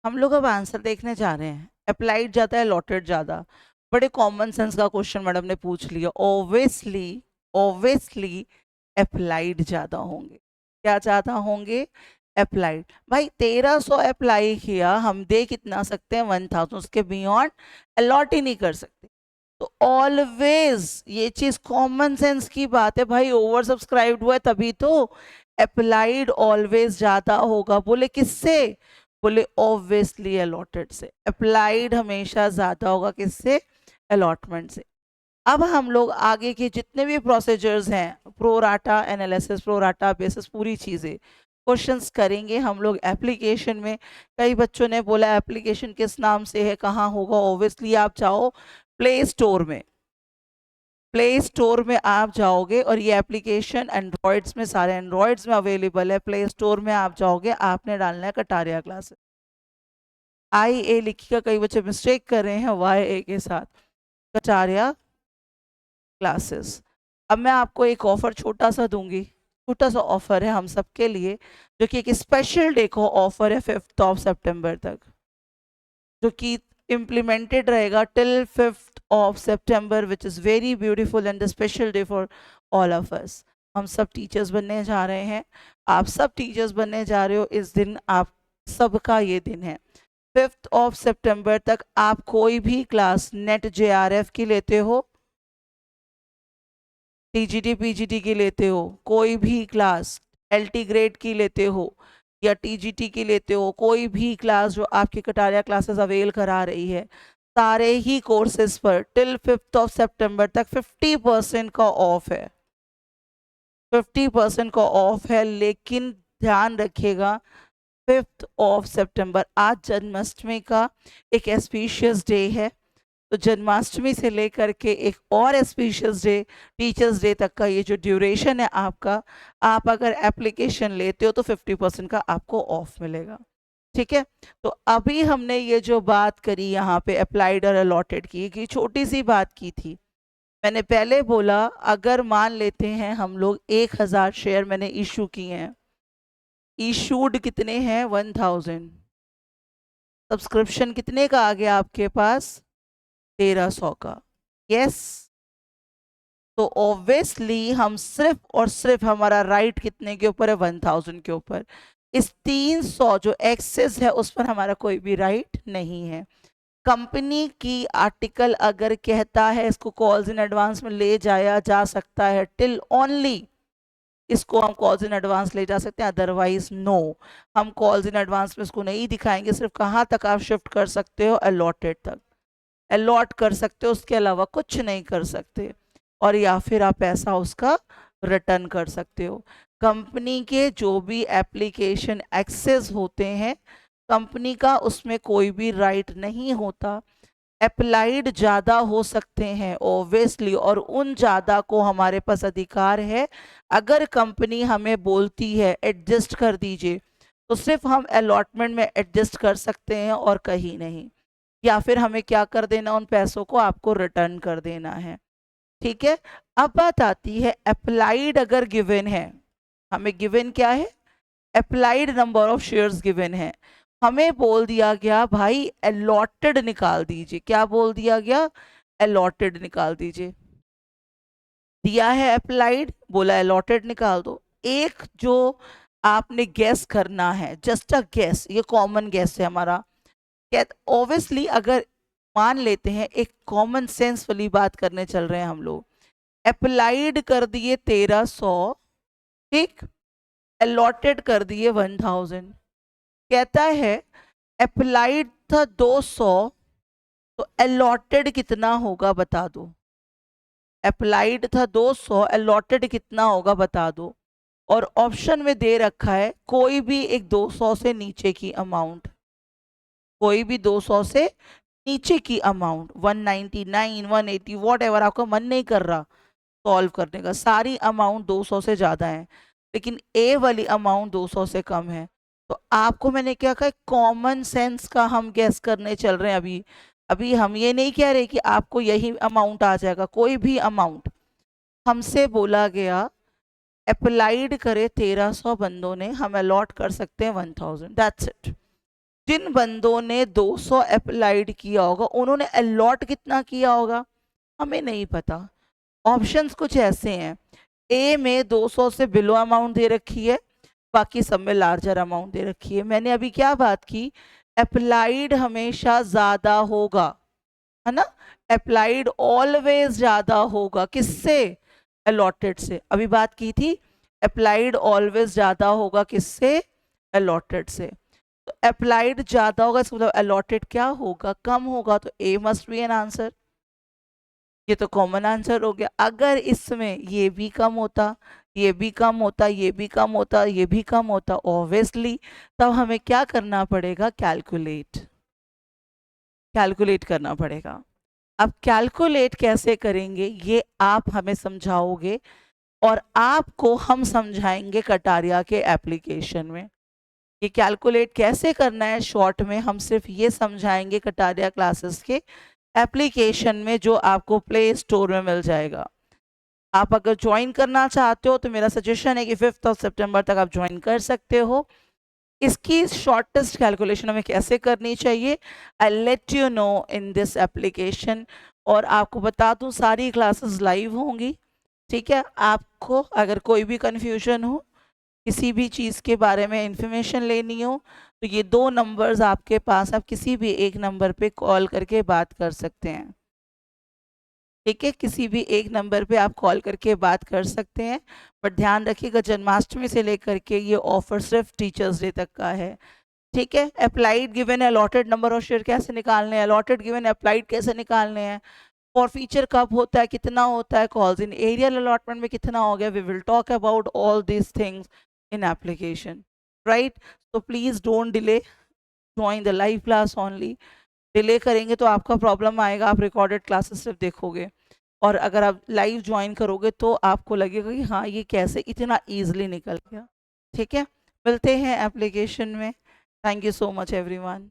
हम लोग अब आंसर देखने जा रहे हैं। अप्लाइड ज़्यादा है, अलॉटेड ज़्यादा? बड़े कॉमन सेंस का क्वेश्चन मैडम ने पूछ लिया। ऑब्वियसली ऑब्वियसली अप्लाइड ज़्यादा होंगे। क्या ज़्यादा होंगे? अप्लाइड। भाई 1300 अप्लाई किया, हम दे कितना सकते हैं? 1000, उसके बियॉन्ड अलॉट ही नहीं कर सकते। तो ऑलवेज ये चीज कॉमन सेंस की बात है भाई, ओवर सब्सक्राइब्ड हुआ है तभी तो। अप्लाइड ऑलवेज ज्यादा होगा। बोले किससे? बोले ऑब्वियसली अलॉटेड से। अप्लाइड हमेशा ज्यादा होगा किससे? अलॉटमेंट से। अब हम लोग आगे के जितने भी प्रोसीजर्स हैं, प्रोराटा एनालिसिस, प्रोराटा बेसिस, पूरी चीजें क्वेश्चंस करेंगे हम लोग एप्लीकेशन में। कई बच्चों ने बोला एप्लीकेशन किस नाम से है, कहाँ होगा? ऑब्वियसली आप जाओ प्ले स्टोर में। प्ले स्टोर में आप जाओगे और ये एप्लीकेशन एंड्रॉयड्स में, सारे एंड्रॉयड्स में अवेलेबल है। प्ले स्टोर में आप जाओगे, आपने डालना है कटारिया क्लासेस। आई ए लिखिएगा, कई बच्चे मिस्टेक कर रहे हैं वाई ए के साथ। कटारिया क्लासेस। अब मैं आपको एक ऑफर छोटा सा दूंगी, छोटा सा ऑफर है हम सबके लिए, जो कि एक स्पेशल डे को ऑफर है 5 सितंबर तक, जो कि implemented रहेगा till 5 September, which is very beautiful and special day for all of us. हम सब टीचर्स बनने जा रहे हैं, आप सब टीचर्स बनने जा रहे हो इस दिन, आप सबका ये दिन है। 5 सितंबर तक आप कोई भी क्लास नेट JRF की लेते हो, TGT PGT की लेते हो, कोई भी क्लास LT ग्रेड की लेते हो या TGT की लेते हो, कोई भी क्लास जो आपकी कटारिया क्लासेस अवेल करा रही है, सारे ही कोर्सेज पर टिल 5 सितंबर तक 50% का ऑफ है। 50% का ऑफ है, लेकिन ध्यान रखिएगा 5 सितंबर आज जन्माष्टमी का एक एस्पिशियस डे है। तो जन्माष्टमी से लेकर के एक और स्पेशल डे, टीचर्स डे तक का ये जो ड्यूरेशन है आपका, आप अगर एप्लीकेशन लेते हो तो 50% का आपको ऑफ मिलेगा। ठीक है। तो अभी हमने ये जो बात करी यहाँ पे अप्लाइड और अलॉटेड की छोटी सी बात की थी। मैंने पहले बोला अगर मान लेते हैं हम लोग 1000 शेयर मैंने इशू किए हैं, इशूड कितने हैं? 1000। सब्सक्रिप्शन कितने का आ गया आपके पास? 1300 का। यस। तो ऑब्वियसली हम सिर्फ और सिर्फ हमारा राइट कितने के ऊपर है? 1000 के ऊपर। इस 300 जो एक्सेस है उस पर हमारा कोई भी राइट नहीं है। कंपनी की आर्टिकल अगर कहता है इसको कॉल्स इन एडवांस में ले जाया जा सकता है, टिल ओनली इसको हम कॉल्स इन एडवांस ले जा सकते हैं, अदरवाइज नो। हम कॉल्स इन एडवांस में इसको नहीं दिखाएंगे। सिर्फ कहाँ तक आप शिफ्ट कर सकते हो? अलॉटेड तक अलॉट कर सकते हो, उसके अलावा कुछ नहीं कर सकते। और या फिर आप पैसा उसका रिटर्न कर सकते हो। कंपनी के जो भी एप्लीकेशन एक्सेस होते हैं कंपनी का, उसमें कोई भी राइट नहीं होता। अप्लाइड ज़्यादा हो सकते हैं ओब्वियसली, और उन ज़्यादा को हमारे पास अधिकार है। अगर कंपनी हमें बोलती है एडजस्ट कर दीजिए, तो सिर्फ हम अलॉटमेंट में एडजस्ट कर सकते हैं और कहीं नहीं। या फिर हमें क्या कर देना? उन पैसों को आपको रिटर्न कर देना है। ठीक है। अब बात आती है अप्लाइड अगर गिवन है, हमें गिवन क्या है? Applied number of shares given है। हमें बोल दिया गया भाई अलॉटेड निकाल दीजिए। क्या बोल दिया गया? अलॉटेड निकाल दीजिए। दिया है अप्लाइड, बोला अलॉटेड निकाल दो। एक जो आपने गैस करना है, जस्ट अ गैस, ये कॉमन गैस है हमारा। ऑब्वियसली अगर मान लेते हैं, एक कॉमन सेंस वाली बात करने चल रहे हैं हम लोग। अप्लाइड कर दिए 1300, ठीक, अलॉटेड कर दिए 1000। कहता है अप्लाइड था 200, तो अलॉटेड कितना होगा बता दो। अप्लाइड था 200, अलॉटेड कितना होगा बता दो। और ऑप्शन में दे रखा है कोई भी एक 200 से नीचे की अमाउंट, कोई भी 200 से नीचे की अमाउंट, 199 180 वॉट एवर, आपका मन नहीं कर रहा सॉल्व करने का, सारी अमाउंट 200 से ज़्यादा है, लेकिन ए वाली अमाउंट 200 से कम है। तो आपको मैंने क्या कहा? कॉमन सेंस का हम गैस करने चल रहे हैं अभी। अभी हम ये नहीं कह रहे कि आपको यही अमाउंट आ जाएगा, कोई भी अमाउंट। हमसे बोला गया अप्लाइड करे 1300 बंदों ने, हम अलॉट कर सकते हैं 1000, दैट्स इट। जिन बंदों ने 200 अप्लाइड किया होगा उन्होंने अलॉट कितना किया होगा हमें नहीं पता। ऑप्शंस कुछ ऐसे हैं, ए में 200 से बिलो अमाउंट दे रखी है, बाकी सब में लार्जर अमाउंट दे रखी है। मैंने अभी क्या बात की, अप्लाइड हमेशा ज्यादा होगा, है ना, अप्लाइड ऑलवेज ज्यादा होगा किससे, अलॉटेड से। अभी बात की थी अप्लाइड ऑलवेज ज्यादा होगा किससे, अलॉटेड से। तो अप्लाइड ज्यादा होगा इसका मतलब अलॉटेड क्या होगा, कम होगा, तो ए मस्ट बी एन आंसर। ये तो कॉमन आंसर हो गया। अगर इसमें ये भी कम होता, ये भी कम होता, ये भी कम होता, ये भी कम होता, ऑब्वियसली तब हमें क्या करना पड़ेगा, कैलकुलेट, कैलकुलेट करना पड़ेगा। अब कैलकुलेट कैसे करेंगे ये आप हमें समझाओगे और आपको हम समझाएंगे कटारिया के एप्लीकेशन में। ये कैलकुलेट कैसे करना है शॉर्ट में हम सिर्फ ये समझाएंगे कटारिया क्लासेस के एप्लीकेशन में, जो आपको प्ले स्टोर में मिल जाएगा। आप अगर ज्वाइन करना चाहते हो तो मेरा सजेशन है कि 5 सितंबर तक आप ज्वाइन कर सकते हो। इसकी शॉर्टेस्ट कैलकुलेशन हमें कैसे करनी चाहिए, I let you know in this application. और आपको बता दूं सारी क्लासेस लाइव होंगी, ठीक है। आपको अगर कोई भी कन्फ्यूजन हो, किसी भी चीज़ के बारे में इंफॉर्मेशन लेनी हो, तो ये 2 नंबर्स आपके पास, आप किसी भी एक नंबर पे कॉल करके बात कर सकते हैं, ठीक है। किसी भी एक नंबर पे आप कॉल करके बात कर सकते हैं। बट ध्यान रखिएगा जन्माष्टमी से लेकर के ये ऑफर सिर्फ टीचर्स डे तक का है, ठीक है। Applied given allotted number of share कैसे निकालने हैं, अलॉटेड गिवन अप्लाइड कैसे निकालने हैं, फॉर फीचर कब होता है, कितना होता है, कॉल्स इन एरियल अलॉटमेंट में कितना हो गया, we will talk about all these things in application, right. तो please don't delay, join the live class only. Delay करेंगे तो आपका प्रॉब्लम आएगा, आप रिकॉर्डेड क्लासेस सिर्फ देखोगे। और अगर आप लाइव ज्वाइन करोगे तो आपको लगेगा कि हाँ ये कैसे इतना ईजिली निकल गया, ठीक है। मिलते हैं एप्लीकेशन में। Thank you so much everyone.